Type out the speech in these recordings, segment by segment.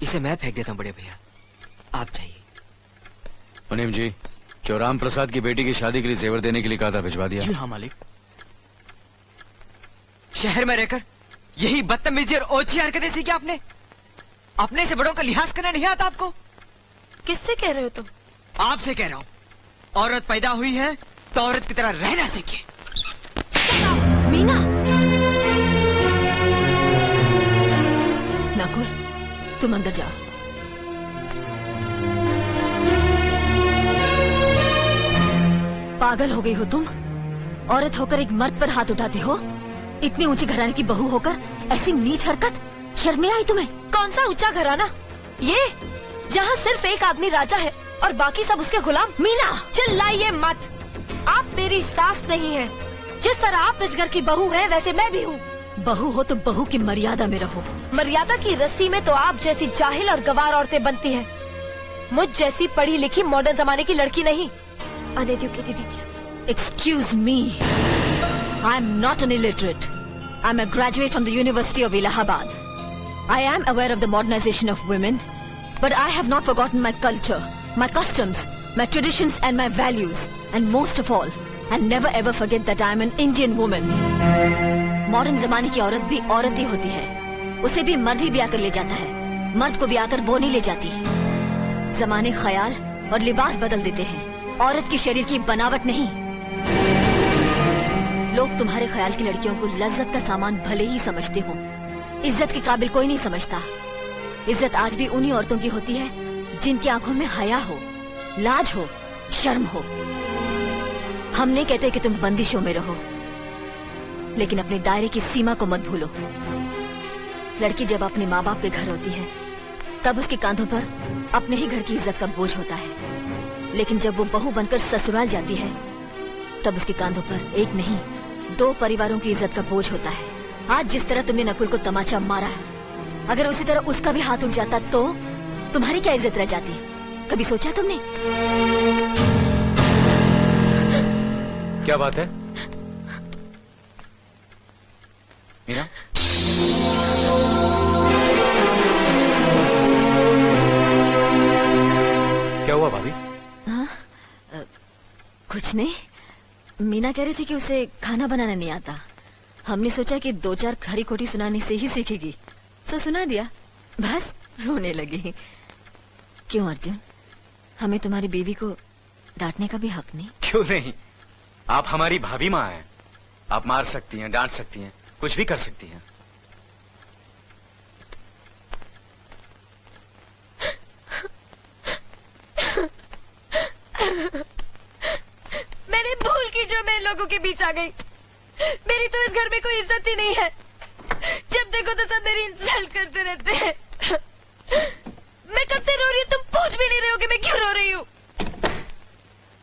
इसे मैं फेंक देता हूँ बड़े भैया, आप जाइए। मुनीम जी, चौराम प्रसाद की बेटी की शादी के लिए जेवर देने के लिए कहा था, भिजवा दिया? जी हाँ मालिक। शहर में रहकर यही बदतमीजी और ओछी हरकतें सीखी आपने? अपने से बड़ों का लिहाज करना नहीं आता आपको? किससे कह रहे हो तुम? आपसे कह रहा हूँ। औरत पैदा हुई है तो औरत की तरह रहना सीखे। मीना! नकुल, तुम अंदर जाओ। पागल हो गई हो तुम? औरत होकर एक मर्द पर हाथ उठाते हो? इतनी ऊंची घराने की बहू होकर ऐसी नीच हरकत, शर्म नहीं आई तुम्हें? कौन सा ऊंचा घराना? ये जहाँ सिर्फ एक आदमी राजा है और बाकी सब उसके गुलाम। मीना, चिल्लाइए मत। आप मेरी सास नहीं है। जिस तरह आप इस घर की बहू है वैसे मैं भी हूँ। बहू हो तो बहू की मर्यादा में रहो। मर्यादा की रस्सी में तो आप जैसी जाहिल और गवार औरतें बनती हैं। मुझ जैसी पढ़ी लिखी मॉडर्न जमाने की लड़की नहीं। Uneducated idiots. Excuse me. I am not an illiterate. I am a graduate from the University of Allahabad. I am aware of the modernization of women, but I have not forgotten my culture, my customs, my traditions and my values. And most of all, I'll never ever forget that I am an Indian woman. Modern जमाने की औरत भी औरत ही होती है। उसे भी मर्द ही ब्याह कर ले जाता है, मर्द को ब्याह कर वो नहीं ले जाती। जमाने ख्याल और लिबास बदल देते हैं, औरत की शरीर की बनावट नहीं। लोग तुम्हारे ख्याल की लड़कियों को लज्जत का सामान भले ही समझते हो, इज्जत के काबिल कोई नहीं समझता। इज्जत आज भी उन्हीं औरतों की होती है जिनकी आंखों में हया हो, लाज हो, शर्म हो। हम नहीं कहते कि तुम बंदिशों में रहो, लेकिन अपने दायरे की सीमा को मत भूलो। लड़की जब अपने माँ बाप के घर होती है तब उसके कांधों पर अपने ही घर की इज्जत का बोझ होता है, लेकिन जब वो बहू बनकर ससुराल जाती है तब उसके कांधों पर एक नहीं 2 परिवारों की इज्जत का बोझ होता है। आज जिस तरह तुमने नकुल को तमाचा मारा, अगर उसी तरह उसका भी हाथ उठ जाता तो तुम्हारी क्या इज्जत रह जाती? कभी सोचा तुमने? क्या बात है मीना? क्या हुआ भाभी? कुछ नहीं। मीना कह रही थी कि उसे खाना बनाना नहीं आता। हमने सोचा कि 2-4 खरी खोटी सुनाने से ही सीखेगी, तो सुना दिया। बस रोने लगी। क्यों अर्जुन, हमें तुम्हारी बीवी को डांटने का भी हक नहीं? क्यों नहीं, आप हमारी भाभी माँ हैं। आप मार सकती हैं, डांट सकती हैं, कुछ भी कर सकती हैं। मैंने भूल की जो मैं लोगों के बीच आ गई। मेरी तो इस घर में कोई इज्जत ही नहीं है। जब देखो तो सब मेरी इंसल्ट करते रहते हैं। मैं कब से रो रही हूँ, तुम पूछ भी नहीं रहे हो कि मैं क्यों रो रही हूँ।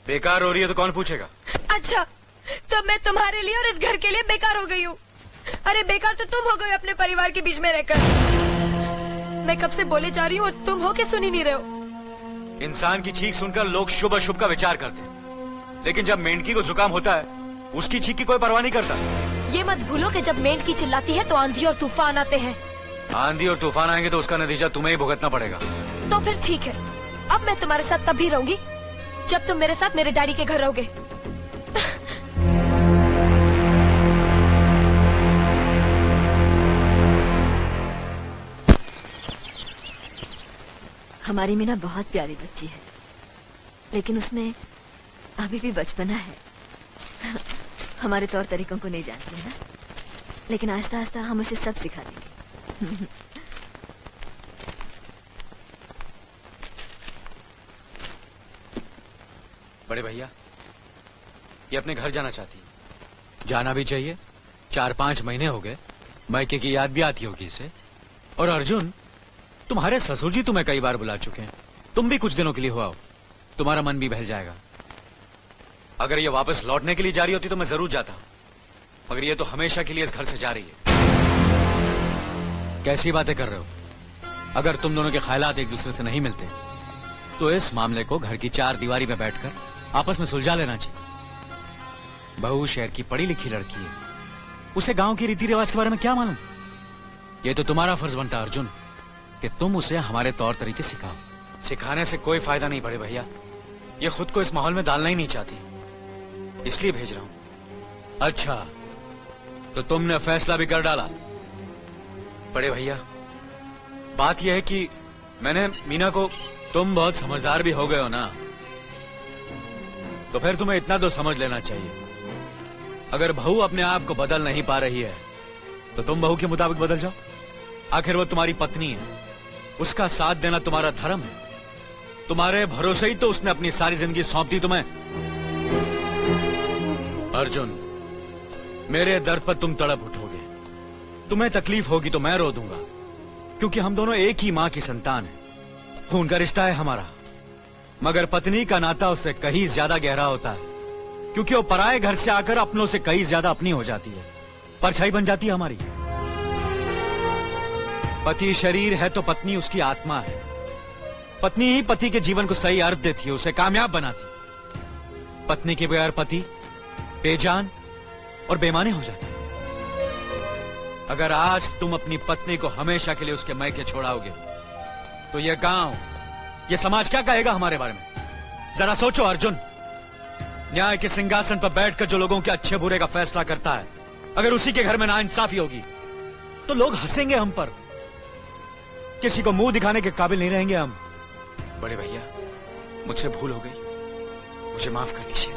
बेकार हो रही है तो कौन पूछेगा? अच्छा, तो मैं तुम्हारे लिए और इस घर के लिए बेकार हो गई हूँ। अरे बेकार तो तुम हो गए अपने परिवार के बीच में रहकर। मैं कब से बोले जा रही हूँ और तुम हो के सुन ही नहीं रहे हो। इंसान की चीख सुनकर लोग शुभ अशुभ का विचार करते हैं, लेकिन जब मेंढकी को जुकाम होता है उसकी चीख की कोई परवाह नहीं करता। ये मत भूलो कि जब मेंढकी चिल्लाती है तो आंधी और तूफान आते हैं। आंधी और तूफान आएंगे तो उसका नतीजा तुम्हें ही भुगतना पड़ेगा। तो फिर ठीक है, अब मैं तुम्हारे साथ तब भी रहूंगी जब तुम मेरे साथ मेरे डैडी के घर रहोगे। हमारी मीना बहुत प्यारी बच्ची है, लेकिन उसमें अभी भी बचपना है। हमारे तौर तरीकों को नहीं जानती है ना, लेकिन आस्ता आस्ता हम उसे सब सिखा देंगे। बड़े भैया, ये अपने घर जाना चाहती है। जाना भी चाहिए। 4-5 महीने हो गए, मायके की याद भी आती होगी इसे। और अर्जुन, तुम्हारे ससुर जी तुम्हें कई बार बुला चुके हैं, तुम भी कुछ दिनों के लिए हो आओ, तुम्हारा मन भी बहल जाएगा। अगर ये वापस लौटने के लिए जा रही होती तो मैं जरूर जाता, मगर ये तो हमेशा के लिए इस घर से जा रही है। कैसी बातें कर रहे हो? अगर तुम दोनों के ख्यालात एक दूसरे से नहीं मिलते तो इस मामले को घर की 4 दीवारी में बैठकर आपस में सुलझा लेना चाहिए। बहू शहर की पढ़ी लिखी लड़की है, उसे गांव के रीति रिवाज के बारे में क्या मालूम? ये तो तुम्हारा फर्ज बनता अर्जुन कि तुम उसे हमारे तौर तरीके सिखाओ। सिखाने से कोई फायदा नहीं बड़े भैया, ये खुद को इस माहौल में डालना ही नहीं चाहती, इसलिए भेज रहा हूं। अच्छा, तो तुमने फैसला भी कर डाला? बड़े भैया, बात यह है कि मैंने मीना को, तुम बहुत समझदार भी हो गए हो ना, तो फिर तुम्हें इतना तो समझ लेना चाहिए, अगर बहू अपने आप को बदल नहीं पा रही है तो तुम बहू के मुताबिक बदल जाओ। आखिर वो तुम्हारी पत्नी है, उसका साथ देना तुम्हारा धर्म है, तुम्हारे भरोसे ही तो उसने अपनी सारी जिंदगी सौंप दी तुम्हें। अर्जुन, मेरे दर्द पर तुम तड़प उठोगे, तुम्हें तकलीफ होगी तो मैं रो दूंगा, क्योंकि हम दोनों एक ही मां की संतान हैं, खून का रिश्ता है हमारा। मगर पत्नी का नाता उससे कहीं ज्यादा गहरा होता है, क्योंकि वो पराये घर से आकर अपनों से कहीं ज्यादा अपनी हो जाती है, परछाई बन जाती है हमारी। पति शरीर है तो पत्नी उसकी आत्मा है। पत्नी ही पति के जीवन को सही अर्थ देती है, उसे कामयाब बनाती। पत्नी के बगैर पति बेजान और बेमाने हो जाते। अगर आज तुम अपनी पत्नी को हमेशा के लिए उसके मायके छोड़ाओगे तो यह गांव, यह समाज क्या कहेगा हमारे बारे में? जरा सोचो अर्जुन, न्याय के सिंहासन पर बैठकर जो लोगों के अच्छे बुरे का फैसला करता है, अगर उसी के घर में नाइंसाफी होगी तो लोग हंसेंगे हम पर, किसी को मुंह दिखाने के काबिल नहीं रहेंगे हम। बड़े भैया, मुझसे भूल हो गई, मुझे माफ कर दीजिए।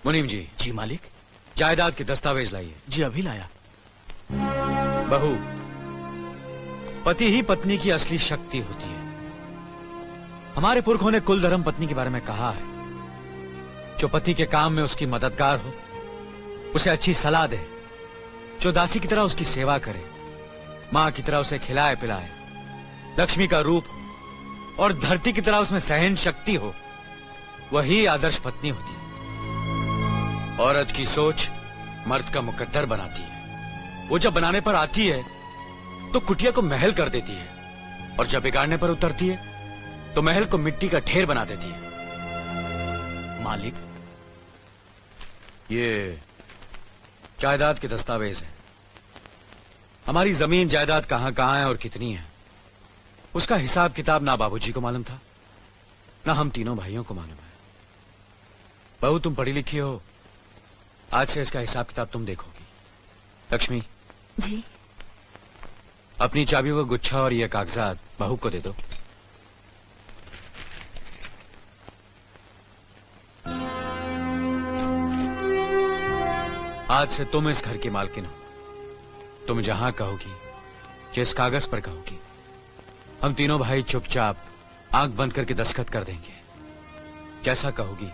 मुनीम जी। जी मालिक। जायदाद के दस्तावेज लाइए। जी अभी लाया। बहू, पति ही पत्नी की असली शक्ति होती है। हमारे पुरखों ने कुल धर्म पत्नी के बारे में कहा है, जो पति के काम में उसकी मददगार हो, उसे अच्छी सलाह दे, जो दासी की तरह उसकी सेवा करे, मां की तरह उसे खिलाए पिलाए, लक्ष्मी का रूप हो और धरती की तरह उसमें सहन शक्ति हो, वही आदर्श पत्नी होती है। औरत की सोच मर्द का मुकद्दर बनाती है। वो जब बनाने पर आती है तो कुटिया को महल कर देती है, और जब बिगाड़ने पर उतरती है तो महल को मिट्टी का ढेर बना देती है। मालिक, ये जायदाद के दस्तावेज हैं। हमारी जमीन जायदाद कहां कहां है और कितनी है, उसका हिसाब किताब ना बाबूजी को मालूम था, ना हम तीनों भाइयों को मालूम है। बहू, तुम पढ़ी लिखी हो, आज से इसका हिसाब किताब तुम देखोगी। लक्ष्मी जी। अपनी चाबियों का गुच्छा और ये कागजात बहू को दे दो। आज से तुम इस घर की मालकिन हो। तुम जहां कहोगी, जिस कागज पर कहोगी, हम तीनों भाई चुपचाप आंख बंद करके दस्तखत कर देंगे। जैसा कहोगी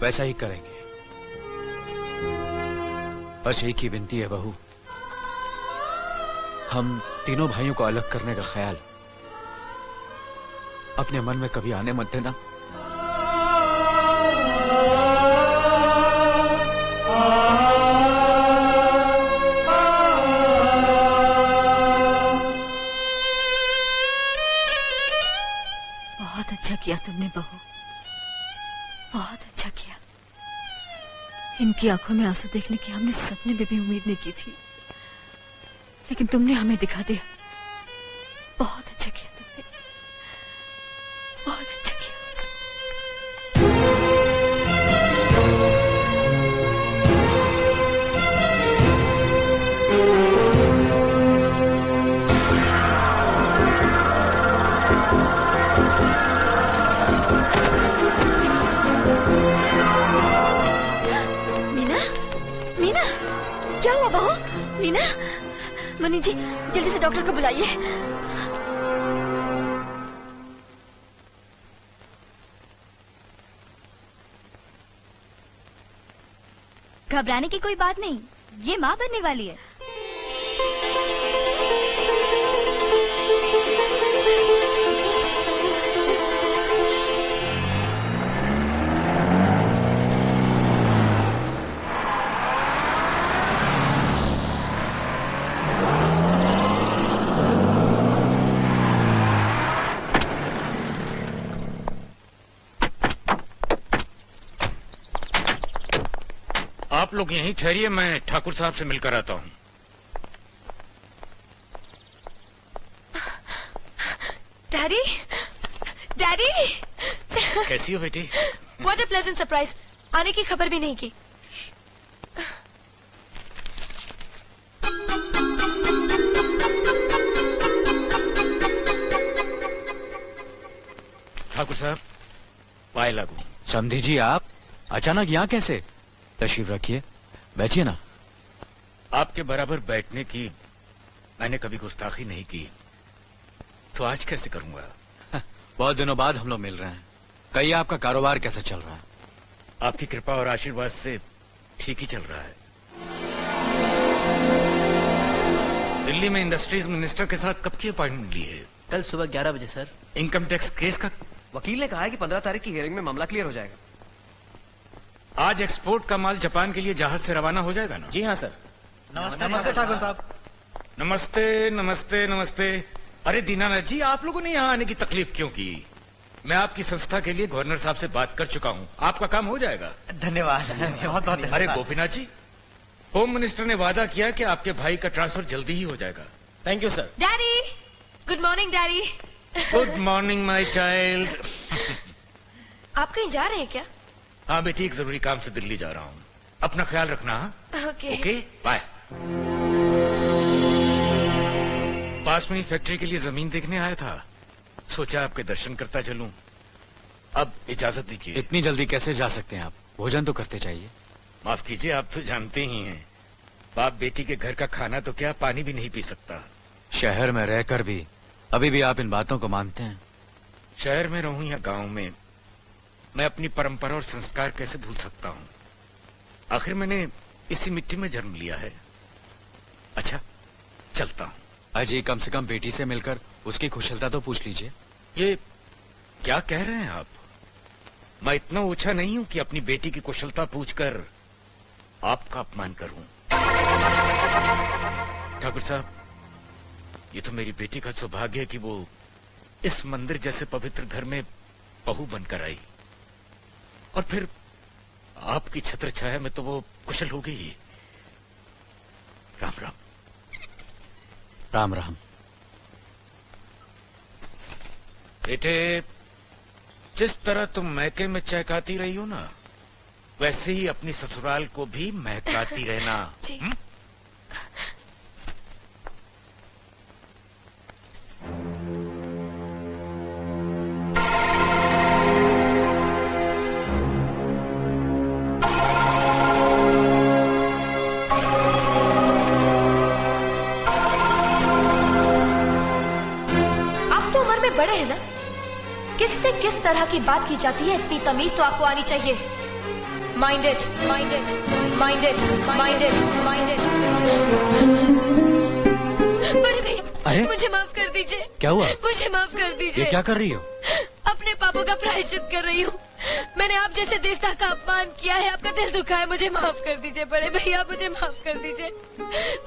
वैसा ही करेंगे। बस एक ही विनती है बहू, हम तीनों भाइयों को अलग करने का ख्याल अपने मन में कभी आने मत देना। बहुत अच्छा किया तुमने बहू, बहुत अच्छा किया। इनकी आंखों में आंसू देखने की हमने सपने में भी उम्मीद नहीं की थी, लेकिन तुमने हमें दिखा दिया। बहुत अच्छा किया तुमने, बहुत अच्छा किया। मीना, मीना, क्या हुआ बहू? मीना, मनी जी जल्दी से डॉक्टर को बुलाइए। घबराने की कोई बात नहीं, ये माँ बनने वाली है। आप लोग यहीं ठहरिए, मैं ठाकुर साहब से मिलकर आता हूँ। डैडी, डैडी, कैसी हो बेटी? What a pleasant surprise. आने की खबर भी नहीं की। ठाकुर साहब, पाए लागू। समधी जी, आप अचानक यहाँ कैसे? तशरीफ रखिए, बैठिए ना। आपके बराबर बैठने की मैंने कभी गुस्ताखी नहीं की, तो आज कैसे करूंगा? बहुत दिनों बाद हम लोग मिल रहे हैं। कहिए, आपका कारोबार कैसा चल रहा है? आपकी कृपा और आशीर्वाद से ठीक ही चल रहा है। दिल्ली में इंडस्ट्रीज मिनिस्टर के साथ कब की अपॉइंटमेंट ली है? कल सुबह 11 बजे सर। इनकम टैक्स केस का वकील ने कहा है कि 15 तारीख की हियरिंग में मामला क्लियर हो जाएगा। आज एक्सपोर्ट का माल जापान के लिए जहाज से रवाना हो जाएगा ना? जी हाँ सर। नमस्ते ठाकुर साहब। नमस्ते नमस्ते नमस्ते। अरे दीनानाथ जी, आप लोगों ने यहाँ आने की तकलीफ क्यों की? मैं आपकी संस्था के लिए गवर्नर साहब से बात कर चुका हूँ, आपका काम हो जाएगा। धन्यवाद, बहुत बहुत अरे गोपीनाथ जी, होम मिनिस्टर ने वादा किया कि आपके भाई का ट्रांसफर जल्दी ही हो जाएगा। Thank you sir. Daddy, good morning daddy. Good morning my child. आप कहीं जा रहे हैं क्या? हाँ बेटी, एक जरूरी काम से दिल्ली जा रहा हूँ। अपना ख्याल रखना। हाँ? ओके। Okay, bye. पास में ही फैक्ट्री के लिए जमीन देखने आया था, सोचा आपके दर्शन करता चलूं। अब इजाजत दीजिए। इतनी जल्दी कैसे जा सकते हैं आप? भोजन तो करते चाहिए। माफ कीजिए, आप तो जानते ही हैं, बाप बेटी के घर का खाना तो क्या, पानी भी नहीं पी सकता। शहर में रहकर भी अभी भी आप इन बातों को मानते हैं? शहर में रहूं या गांव में, मैं अपनी परंपरा और संस्कार कैसे भूल सकता हूं? आखिर मैंने इसी मिट्टी में जन्म लिया है। अच्छा, चलता हूं। अजी, कम से कम बेटी से मिलकर उसकी कुशलता तो पूछ लीजिए। ये क्या कह रहे हैं आप? मैं इतना ऊंचा नहीं हूं कि अपनी बेटी की कुशलता पूछकर आपका अपमान करूं। ठाकुर साहब, ये तो मेरी बेटी का सौभाग्य है कि वो इस मंदिर जैसे पवित्र घर में बहू बनकर आई, और फिर आपकी छत्र छाया में तो वो कुशल हो गई ही। राम राम। राम राम। बेटे, जिस तरह तुम मैके में चहकाती रही हो ना, वैसे ही अपनी ससुराल को भी महकाती रहना। जी। आप तो उम्र में बड़े हैं ना, किससे किस तरह की बात की जाती है इतनी तमीज तो आपको आनी चाहिए। Mind it, mind it, mind it, mind it, mind it. बड़े भैया, अरे? मुझे माफ कर दीजिए। क्या हुआ? मुझे माफ कर ये दीजिए। क्या कर रही हो? अपने पापों का प्रायश्चित कर रही हूँ। मैंने आप जैसे देवता का अपमान किया है, आपका दिल दुखा है, मुझे माफ कर दीजिए बड़े भैया, मुझे माफ कर दीजिए,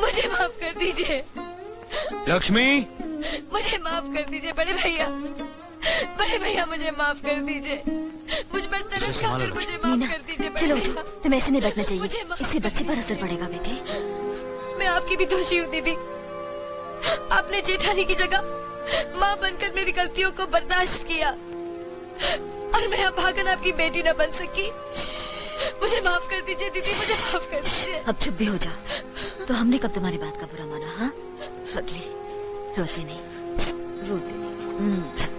मुझे माफ कर दीजिए, लक्ष्मी, मुझे माफ कर दीजिए बड़े भैया, बड़े भैया मुझे माफ कर दीजिए, मुझ पर तरस खाकर मुझे माफ कर दीजिए बड़े चलो भैया। उठो, तुम्हें ऐसे नहीं बैठना मुझे चाहिए, माफ इससे कर बच्चे पर दीजिए। असर पड़ेगा बेटे। मैं आपकी भी दोषी हूँ दीदी, आपने जेठानी की जगह माँ बनकर मेरी गलतियों को बर्दाश्त किया, और मैं अभागन आपकी बेटी न बन सकी। मुझे माफ कर दीजिए दीदी, मुझे माफ कर दीजिए। अब चुप भी हो जा। तो हमने कब तुम्हारी बात का बुरा माना? हाँ, पगली, रोते नहीं, रोते नहीं।